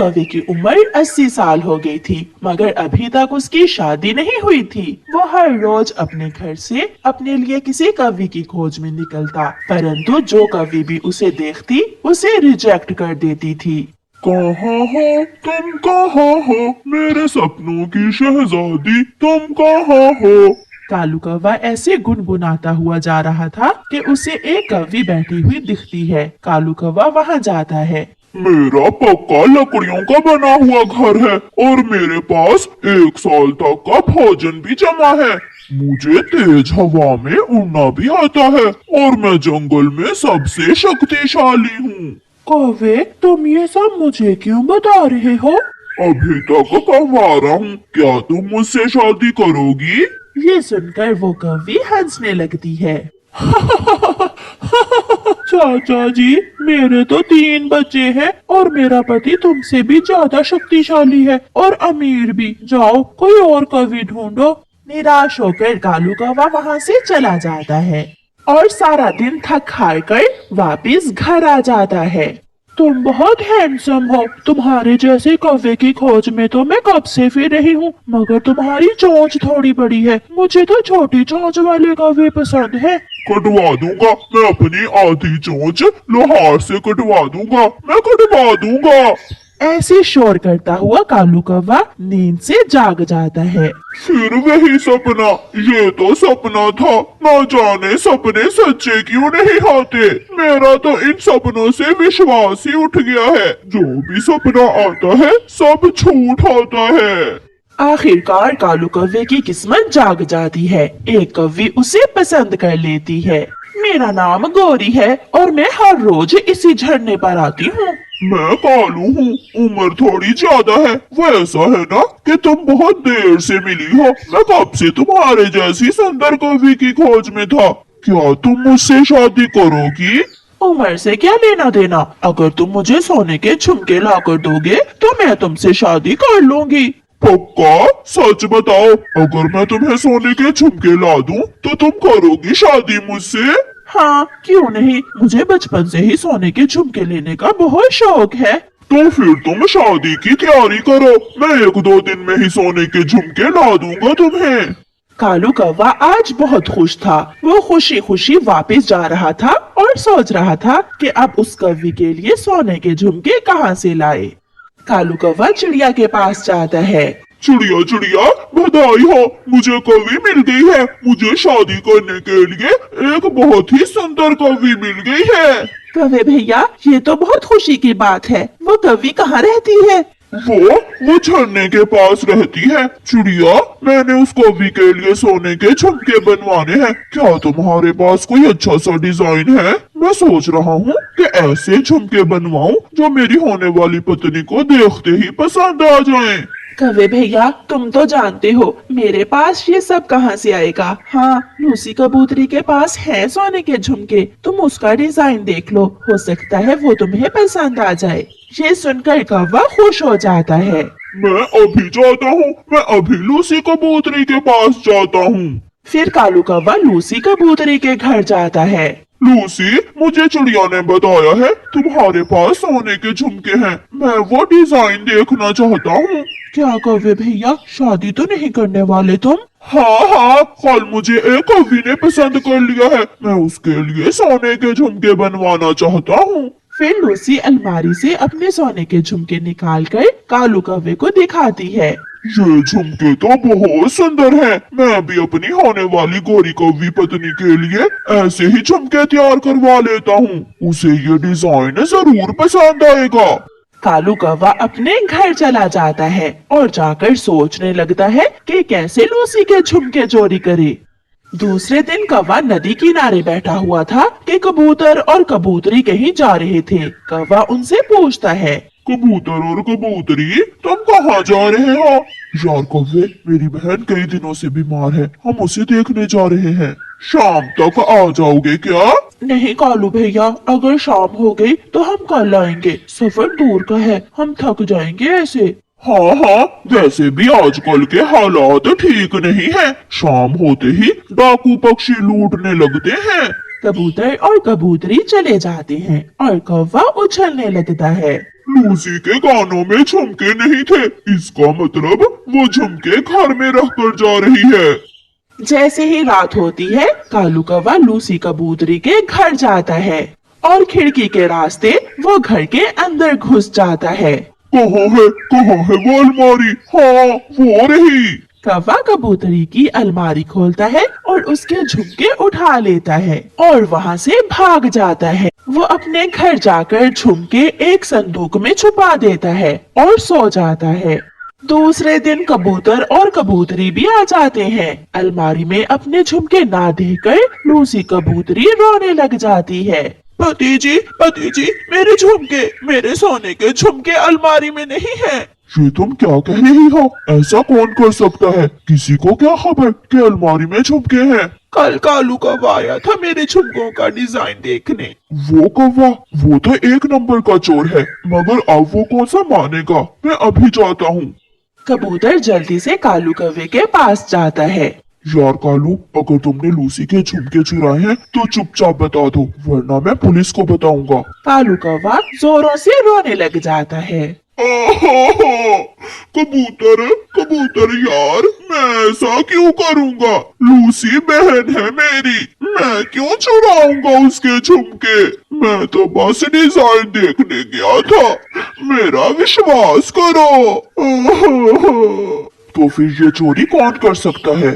कवि की उम्र 80 साल हो गई थी, मगर अभी तक उसकी शादी नहीं हुई थी। वो हर रोज अपने घर से अपने लिए किसी कवि की खोज में निकलता, परंतु जो कवि भी उसे देखती उसे रिजेक्ट कर देती थी। कहाँ हो तुम, कहाँ हो मेरे सपनों की शहजादी, तुम कहाँ हो। कालू कौवा ऐसे गुनगुनाता हुआ जा रहा था कि उसे एक कवि बैठी हुई दिखती है। कालू कौवा वहाँ जाता है। मेरा पक्का लकड़ियों का बना हुआ घर है और मेरे पास 1 साल तक का भोजन भी जमा है। मुझे तेज हवा में उड़ना भी आता है और मैं जंगल में सबसे शक्तिशाली हूँ। कौवे, तुम ये सब मुझे क्यों बता रहे हो? अभी तक कमा रहा हूँ, क्या तुम मुझसे शादी करोगी? ये सुनकर वो कवि हंसने लगती है। चाचा जी, मेरे तो 3 बच्चे हैं और मेरा पति तुमसे भी ज्यादा शक्तिशाली है और अमीर भी। जाओ कोई और कवि ढूंढो। निराश होकर कालू कौवा वहाँ से चला जाता है और सारा दिन थक हार कर वापिस घर आ जाता है। तुम बहुत हैंडसम हो। तुम्हारे जैसे कौवे की खोज में तो मैं कब से फिर रही हूँ, मगर तुम्हारी चोंच थोड़ी बड़ी है। मुझे तो छोटी चोंच वाले कौवे पसंद है। कटवा दूंगा, मैं अपनी आधी चोंच लोहार से कटवा दूंगा, मैं कटवा दूंगा। ऐसे शोर करता हुआ कालू कौवा नींद से जाग जाता है। फिर वही सपना, ये तो सपना था, न जाने सपने सच्चे क्यों नहीं होते। मेरा तो इन सपनों से विश्वास ही उठ गया है। जो भी सपना आता है सब झूठ होता है। आखिरकार कालू कौवे की किस्मत जाग जाती है। एक कवि उसे पसंद कर लेती है। मेरा नाम गौरी है और मैं हर रोज इसी झरने पर आती हूँ। मैं कालू हूँ, उम्र थोड़ी ज्यादा है। वो ऐसा है ना कि तुम बहुत देर से मिली हो। मैं कब से तुम्हारे जैसी सुंदर कवि की खोज में था। क्या तुम मुझसे शादी करोगी? उम्र से क्या लेना देना? अगर तुम मुझे सोने के झुमके ला कर दोगे तो मैं तुमसे शादी कर लूंगी। पक्का? सच बताओ, अगर मैं तुम्हें सोने के झुमके ला दूं तो तुम करोगी शादी मुझसे? हाँ, क्यों नहीं। मुझे बचपन से ही सोने के झुमके लेने का बहुत शौक है। तो फिर तुम शादी की तैयारी करो, मैं 1-2 दिन में ही सोने के झुमके ला दूंगा तुम्हें। कालू कौवा आज बहुत खुश था। वो खुशी खुशी वापस जा रहा था और सोच रहा था कि अब उस कवि के लिए सोने के झुमके कहाँ से लाए। कालू कौवा चिड़िया के पास जाता है। चिड़िया चिड़िया, बधाई हो, मुझे कवि मिल गई है। मुझे शादी करने के लिए एक बहुत ही सुंदर कवि मिल गई है। कवि भैया, ये तो बहुत खुशी की बात है। वो कवि कहाँ रहती है? वो झरने के पास रहती है। चिड़िया, मैंने उस कवि के लिए सोने के झुमके बनवाने हैं। क्या तुम्हारे पास कोई अच्छा सा डिजाइन है? मैं सोच रहा हूँ कि ऐसे झुमके बनवाऊं जो मेरी होने वाली पत्नी को देखते ही पसंद आ जाएं। कवि भैया, तुम तो जानते हो मेरे पास ये सब कहाँ से आएगा। हाँ, लूसी कबूतरी के पास है सोने के झुमके। तुम उसका डिजाइन देख लो, हो सकता है वो तुम्हें पसंद आ जाए। ये सुनकर कौवा खुश हो जाता है। मैं अभी जाता हूँ, मैं अभी लूसी कबूतरी के पास जाता हूँ। फिर कालू कौवा लूसी कबूतरी के घर जाता है। लूसी, मुझे चिड़िया ने बताया है तुम्हारे पास सोने के झुमके हैं। मैं वो डिजाइन देखना चाहता हूँ। क्या कवि भैया, शादी तो नहीं करने वाले तुम? हाँ, कल मुझे एक कवि ने पसंद कर लिया है। मैं उसके लिए सोने के झुमके बनवाना चाहता हूँ। फिर लूसी अलमारी से अपने सोने के झुमके निकाल कर कालू कौवे को दिखाती है। ये झुमके तो बहुत सुंदर हैं। मैं भी अपनी होने वाली गोरी कवि पत्नी के लिए ऐसे ही झुमके तैयार करवा लेता हूँ। उसे ये डिजाइन जरूर पसंद आएगा। कालू कौवा अपने घर चला जाता है और जाकर सोचने लगता है कि कैसे लूसी के झुमके चोरी करे। दूसरे दिन कौवा नदी किनारे बैठा हुआ था कि कबूतर और कबूतरी कहीं जा रहे थे। कौवा उनसे पूछता है, कबूतर और कबूतरी, तुम कहाँ जा रहे हो? यार कौवे, मेरी बहन कई दिनों से बीमार है, हम उसे देखने जा रहे हैं। शाम तक आ जाओगे क्या? नहीं कालू भैया, अगर शाम हो गई तो हम कल आएंगे। सफर दूर का है, हम थक जाएंगे ऐसे। हाँ, वैसे भी आजकल के हालात ठीक नहीं है। शाम होते ही डाकू पक्षी लूटने लगते हैं। कबूतर और कबूतरी चले जाते हैं और कौवा उछलने लगता है। लूसी के कानों में झुमके नहीं थे, इसका मतलब वो झुमके घर में रखकर जा रही है। जैसे ही रात होती है, कालू कौवा लूसी कबूतरी के घर जाता है और खिड़की के रास्ते वो घर के अंदर घुस जाता है। कहाँ है वो अलमारी? हाँ, वो रही। कौवा कबूतरी की अलमारी खोलता है और उसके झुमके उठा लेता है और वहाँ से भाग जाता है। वो अपने घर जाकर झुमके एक संदूक में छुपा देता है और सो जाता है। दूसरे दिन कबूतर और कबूतरी भी आ जाते हैं। अलमारी में अपने झुमके ना देखकर लूसी कबूतरी रोने लग जाती है। पति जी, मेरे झुमके, मेरे सोने के झुमके अलमारी में नहीं है। ये तुम क्या कह रही हो? ऐसा कौन कर सकता है? किसी को क्या खबर कि अलमारी में झुमके हैं? कल कालू कौवा आया था मेरे झुमकों का डिजाइन देखने। वो कौवा, वो तो एक नंबर का चोर है, मगर अब वो कौन सा मानेगा? मैं अभी जाता हूँ। कबूतर जल्दी से कालू कौवे के पास जाता है। यार कालू, अगर तुमने लूसी के झुमके चुराए हैं तो चुपचाप बता दो, वरना मैं पुलिस को बताऊंगा। कालू कौवा जोरों से रोने लग जाता है। कबूतर यार, मैं ऐसा क्यों करूँगा? लूसी बहन है मेरी, मैं क्यों चुराऊंगा उसके झुमके? मैं तो बस डिजाइन देखने गया था, मेरा विश्वास करो। तो फिर ये चोरी कौन कर सकता है?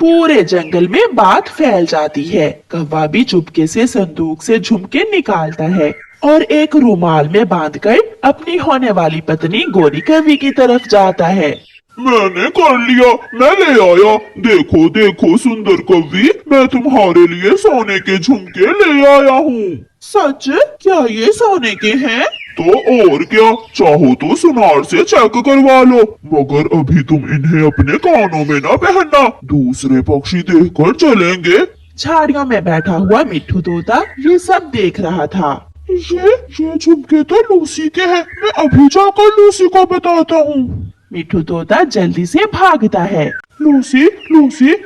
पूरे जंगल में बात फैल जाती है। कौवा भी चुपके से संदूक से झुमके निकालता है और एक रुमाल में बांधकर अपनी होने वाली पत्नी गोरी कौवी की तरफ जाता है। मैंने कर लिया, मैं ले आया। देखो सुंदर कौवी, मैं तुम्हारे लिए सोने के झुमके ले आया हूँ। सच? क्या ये सोने के हैं? तो और क्या, चाहो तो सुनार से चेक करवा लो, मगर अभी तुम इन्हें अपने कानों में ना पहनना, दूसरे पक्षी देखकर चलेंगे। झाड़ियों में बैठा हुआ मिट्ठू तोता ये सब देख रहा था। ये झुमके तो लूसी के हैं, मैं अभी जाकर लूसी को बताता हूँ। मिट्ठू तोता जल्दी से भागता है। लूसी,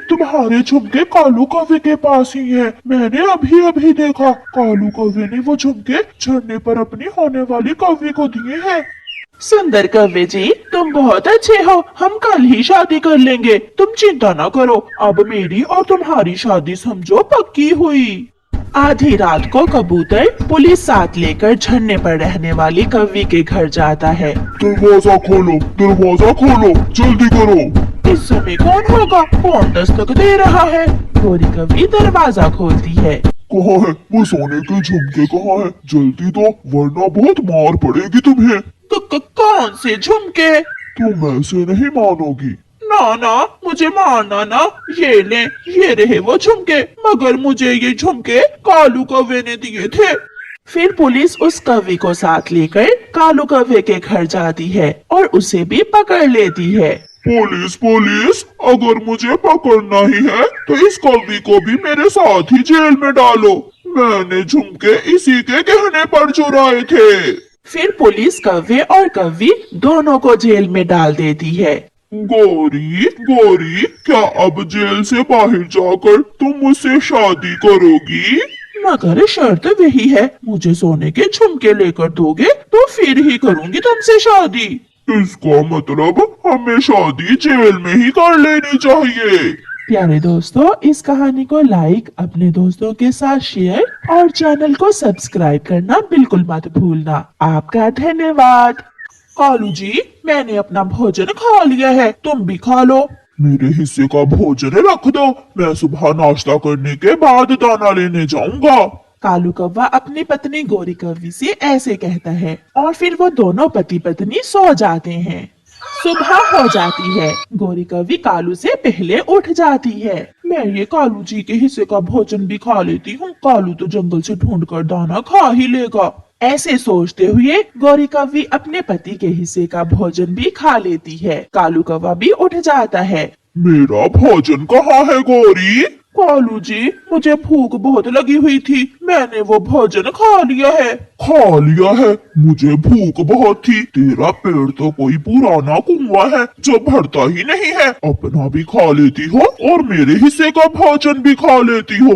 तुम्हारे झुमके कालू कौवे के पास ही हैं। मैंने अभी देखा, कालू कौवे ने वो झुमके झरने पर अपनी होने वाली कौवे को दिए हैं। सुंदर कौवे जी, तुम बहुत अच्छे हो, हम कल ही शादी कर लेंगे, तुम चिंता न करो। अब मेरी और तुम्हारी शादी समझो पक्की हुई। आधी रात को कबूतर पुलिस साथ लेकर झरने पर रहने वाली कौवी के घर जाता है। दरवाजा खोलो, जल्दी करो। इस समय कौन होगा? कौन दस्तक दे रहा है? गोरी कौवी दरवाजा खोलती है। कहाँ है वो सोने के झुमके? कहाँ है? जल्दी दो, वरना बहुत मार पड़ेगी तुम्हें। कौन से झुमके? तुम ऐसे नहीं मानोगी। ना, मुझे मारना ना। ये ले, ये रहे वो झुमके, मगर मुझे ये झुमके कालू कौवे ने दिए थे। फिर पुलिस उस कौवे को साथ लेकर कालू कौवे के घर जाती है और उसे भी पकड़ लेती है। पुलिस, अगर मुझे पकड़ना ही है तो इस कौवी को भी मेरे साथ ही जेल में डालो। मैंने झुमके इसी के कहने पर चुराए थे। फिर पुलिस कौवे और कौवी दोनों को जेल में डाल देती है। गोरी, क्या अब जेल से बाहर जाकर तुम मुझसे शादी करोगी? मगर शर्त वही है, मुझे सोने के झुमके लेकर दोगे तो फिर ही करूंगी तुमसे शादी। इसका मतलब हमें शादी जेल में ही कर लेनी चाहिए। प्यारे दोस्तों, इस कहानी को लाइक, अपने दोस्तों के साथ शेयर और चैनल को सब्सक्राइब करना बिल्कुल मत भूलना। आपका धन्यवाद। कालू जी, मैंने अपना भोजन खा लिया है, तुम भी खा लो। मेरे हिस्से का भोजन रख दो, मैं सुबह नाश्ता करने के बाद दाना लेने जाऊंगा। कालू कौवा अपनी पत्नी गोरी कौवी से ऐसे कहता है और फिर वो दोनों पति पत्नी सो जाते हैं। सुबह हो जाती है। गोरी कौवी कालू से पहले उठ जाती है। मैं ये कालू जी के हिस्से का भोजन भी खा लेती हूँ, कालू तो जंगल से ढूंढकर दाना खा ही लेगा। ऐसे सोचते हुए गोरी कौवी अपने पति के हिस्से का भोजन भी खा लेती है। कालू कौवा भी उठ जाता है। मेरा भोजन कहाँ है गोरी? कालू जी, मुझे भूख बहुत लगी हुई थी, मैंने वो भोजन खा लिया है। मुझे भूख बहुत थी। तेरा पेट तो कोई पुराना कुआं है जो भरता ही नहीं है। अपना भी खा लेती हो और मेरे हिस्से का भोजन भी खा लेती हो।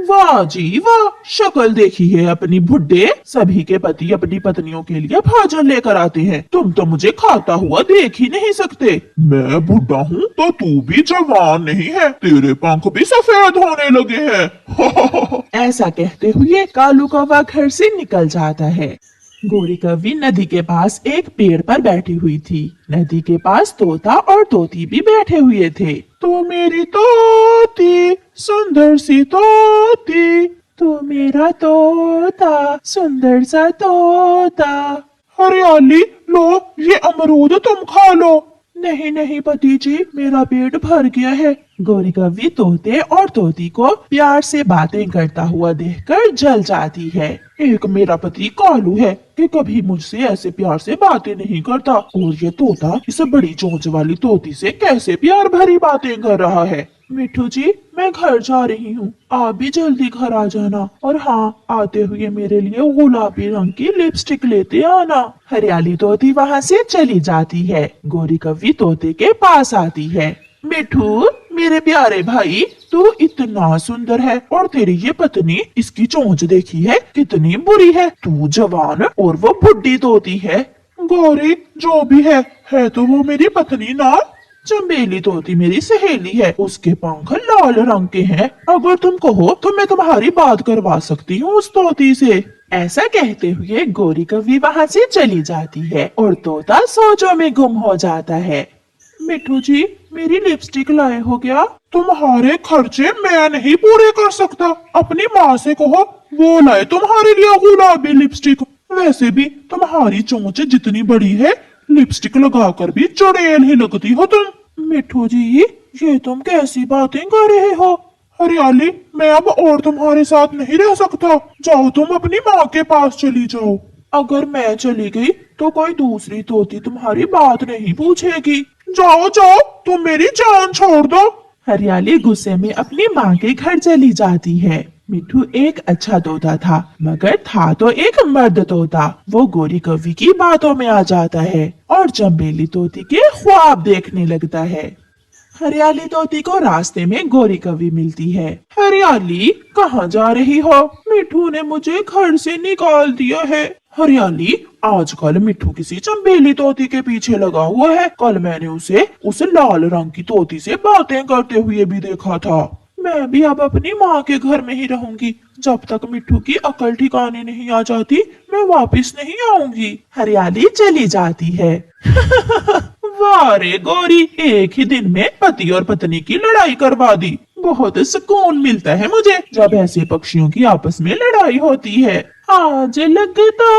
वाह जी वाह, शक्ल देखी है अपनी बुड्ढे। सभी के पति अपनी पत्नियों के लिए भोजन लेकर आते हैं, तुम तो मुझे खाता हुआ देख ही नहीं सकते। मैं बुढ़ा हूँ तो तू भी जवान नहीं है, तेरे पंख भी सफेद होने लगे हैं। ऐसा कहते हुए कालू कौवा घर से निकल जाता है। गोरी कौवी नदी के पास एक पेड़ पर बैठी हुई थी। नदी के पास तोता और तोती भी बैठे हुए थे। तो मेरी तोती सुंदर सी तोती, तो मेरा तोता सुंदर सा तोता। हरियाली, लो ये अमरूद तुम खा लो। नहीं नहीं पति जी, मेरा पेट भर गया है। गोरी कौवी तोते और तोती को प्यार से बातें करता हुआ देखकर जल जाती है। एक मेरा पति कालू है कि कभी मुझसे ऐसे प्यार से बातें नहीं करता, और ये तोता इस बड़ी चोंच वाली तोती से कैसे प्यार भरी बातें कर रहा है। मिठू जी, मैं घर जा रही हूँ, आप भी जल्दी घर आ जाना, और हाँ, आते हुए मेरे लिए गुलाबी रंग की लिपस्टिक लेते आना। हरियाली तोती वहाँ से चली जाती है। गोरी कौवी तोते के पास आती है। मिठू, मेरे प्यारे भाई, तू इतना सुंदर है, और तेरी ये पत्नी, इसकी चोंच देखी है कितनी बुरी है। तू जवान और वो बुढ़ी तोती है। गौरी, जो भी है तो वो मेरी पत्नी ना। चंबेली तोती मेरी सहेली है, उसके पंख लाल रंग के हैं। अगर तुम कहो तो मैं तुम्हारी बात करवा सकती हूँ उस तोती से। ऐसा कहते हुए गोरी कौवी वहाँ से चली जाती है और तोता सोचों में गुम हो जाता है। मिठू जी, मेरी लिपस्टिक लाए हो क्या? तुम्हारे खर्चे मैं नहीं पूरे कर सकता, अपनी माँ से कहो वो लाए तुम्हारे लिए गुलाबी लिपस्टिक। वैसे भी तुम्हारी चोंच जितनी बड़ी है, लिपस्टिक लगाकर भी चुड़ैल ही लगती हो तुम। मिठू जी, ये तुम कैसी बातें कर रहे हो? हरियाली, मैं अब और तुम्हारे साथ नहीं रह सकता, जाओ तुम अपनी माँ के पास चली जाओ। अगर मैं चली गई तो कोई दूसरी तोती तुम्हारी बात नहीं पूछेगी। जाओ जाओ, तुम मेरी जान छोड़ दो। हरियाली गुस्से में अपनी माँ के घर चली जाती है। मिठू एक अच्छा तोता था, मगर था तो एक मर्द तोता। वो गोरी कौवी की बातों में आ जाता है और चंबेली तोती के ख्वाब देखने लगता है। हरियाली तोती को रास्ते में गोरी कौवी मिलती है। हरियाली, कहाँ जा रही हो? मिठू ने मुझे घर से निकाल दिया है। हरियाली, आजकल मिठू किसी चंबेली तोती के पीछे लगा हुआ है। कल मैंने उसे उस लाल रंग की तोती से बातें करते हुए भी देखा था। मैं भी अब अपनी माँ के घर में ही रहूंगी। जब तक मिठू की अकल ठिकाने नहीं आ जाती, मैं वापस नहीं आऊंगी। हरियाली चली जाती है। वाह रे गौरी, एक ही दिन में पति और पत्नी की लड़ाई करवा दी। बहुत सुकून मिलता है मुझे जब ऐसे पक्षियों की आपस में लड़ाई होती है। आज लगता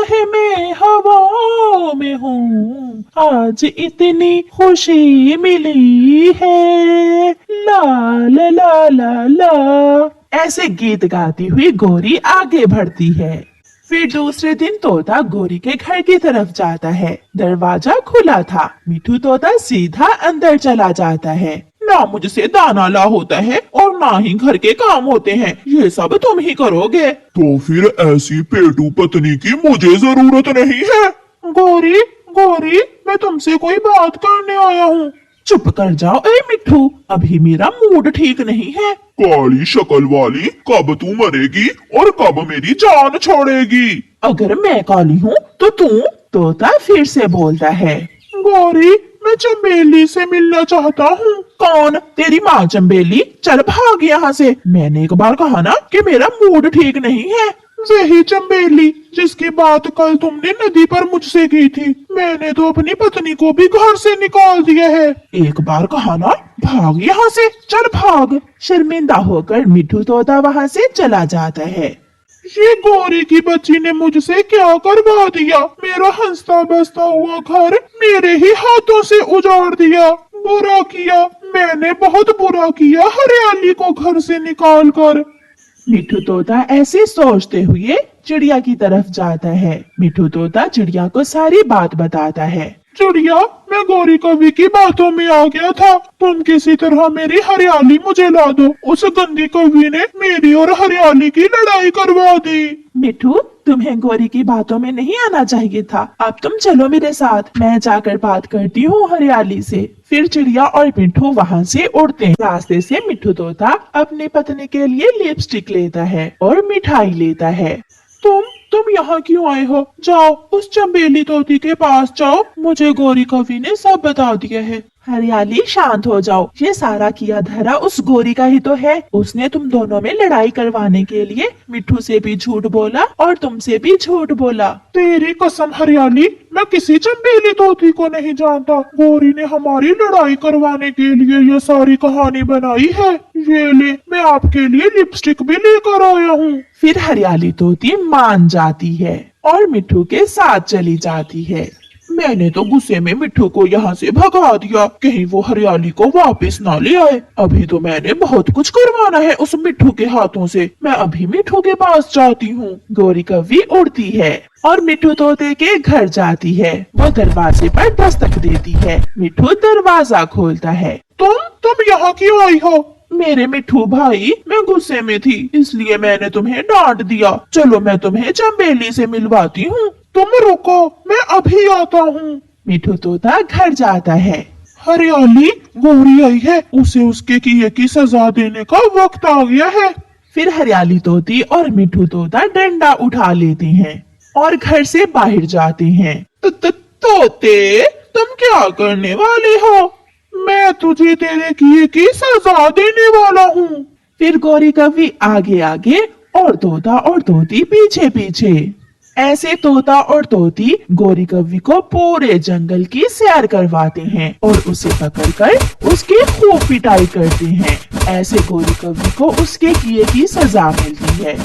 है मैं हवाओं में हूँ, आज इतनी खुशी मिली है, ला ला ला ला ला। ऐसे गीत गाती हुई गोरी आगे बढ़ती है। फिर दूसरे दिन तोता गोरी के घर की तरफ जाता है। दरवाजा खुला था। मिठू तोता सीधा अंदर चला जाता है। ना मुझसे दाना ला होता है और ना ही घर के काम होते हैं, ये सब तुम ही करोगे। तो फिर ऐसी पेटू पत्नी की मुझे जरूरत नहीं है। गोरी गोरी, मैं तुमसे कोई बात करने आया हूँ। चुप कर जाओ ए मिठू, अभी मेरा मूड ठीक नहीं है। काली शक्ल वाली, कब तू मरेगी और कब मेरी जान छोड़ेगी? अगर मैं काली हूँ तो तू? तोता फिर से बोलता है। गौरी, मैं चंबेली से मिलना चाहता हूँ। कौन? तेरी माँ चंबेली? चल भाग यहाँ से। मैंने एक बार कहा ना कि मेरा मूड ठीक नहीं है। वही चंबेली जिसकी बात कल तुमने नदी पर मुझसे की थी। मैंने तो अपनी पत्नी को भी घर से निकाल दिया है। एक बार कहा ना, भाग यहाँ से, चल भाग। शर्मिंदा होकर मिठू तोता वहाँ से चला जाता है। ये गौरी की बच्ची ने मुझसे क्या करवा दिया? मेरा हंसता बसता हुआ घर मेरे ही हाथों से उजाड़ दिया। बुरा किया, मैंने बहुत बुरा किया हरियाली को घर से निकाल कर। मिठू तोता ऐसे सोचते हुए चिड़िया की तरफ जाता है। मिठू तोता चिड़िया को सारी बात बताता है। चिड़िया, मैं गौरी कवि की बातों में आ गया था। तुम किसी तरह मेरी हरियाली मुझे ला दो। उस गंदी कवि ने मेरी और हरियाली की लड़ाई करवा दी। मिठू, तुम्हें गौरी की बातों में नहीं आना चाहिए था। अब तुम चलो मेरे साथ, मैं जाकर बात करती हूँ हरियाली से। फिर चिड़िया और मिठू वहाँ से उड़ते हैं। रास्ते से मिठू तोता अपनी पत्नी के लिए लिपस्टिक लेता है और मिठाई लेता है। तुम यहाँ क्यों आए हो? जाओ उस चंबेली तोती के पास जाओ, मुझे गौरी कवि ने सब बता दिया है। हरियाली, शांत हो जाओ। ये सारा किया धरा उस गोरी का ही तो है। उसने तुम दोनों में लड़ाई करवाने के लिए मिठू से भी झूठ बोला और तुमसे भी झूठ बोला। तेरी कसम हरियाली, मैं किसी चंबेली तोती को नहीं जानता। गौरी ने हमारी लड़ाई करवाने के लिए ये सारी कहानी बनाई है। ये ले, मैं आपके लिए लिपस्टिक भी लेकर आया हूँ। फिर हरियाली तोती मान जाती है और मिठू के साथ चली जाती है। मैंने तो गुस्से में मिठू को यहाँ से भगा दिया, कहीं वो हरियाली को वापस ना ले आए। अभी तो मैंने बहुत कुछ करवाना है उस मिठू के हाथों से। मैं अभी मिठू के पास जाती हूँ। गौरी कवि उड़ती है और मिठू तोते के घर जाती है। वो दरवाजे पर दस्तक देती है। मिठू दरवाजा खोलता है। तुम यहाँ क्यों आई हो? मेरे मिठू भाई, मैं गुस्से में थी, इसलिए मैंने तुम्हें डांट दिया। चलो मैं तुम्हें चंबेली से मिलवाती हूँ। तुम रुको, मैं अभी आता हूँ। मिठू तोता घर जाता है। हरियाली, गौरी आई है, उसे उसके किए की सजा देने का वक्त आ गया है। फिर हरियाली तोती और मिठू तोता डंडा उठा लेते हैं और घर से बाहर जाते हैं। तोते, तुम क्या करने वाले हो? मैं तुझे तेरे किए की सजा देने वाला हूँ। फिर गौरी कवि आगे आगे और तोता और तोती पीछे पीछे। ऐसे तोता और तोती गौरी कवि को पूरे जंगल की सैर करवाते हैं और उसे पकड़कर उसकी खूब पिटाई करते हैं। ऐसे गौरी कवि को उसके किए की सजा मिलती है।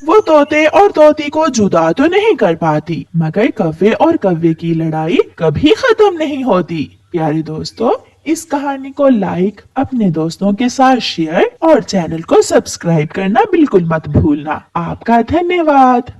वो तोते और तोती को जुदा तो नहीं कर पाती, मगर कव्वे और कव्वे की लड़ाई कभी खत्म नहीं होती। प्यारे दोस्तों, इस कहानी को लाइक, अपने दोस्तों के साथ शेयर और चैनल को सब्सक्राइब करना बिल्कुल मत भूलना। आपका धन्यवाद।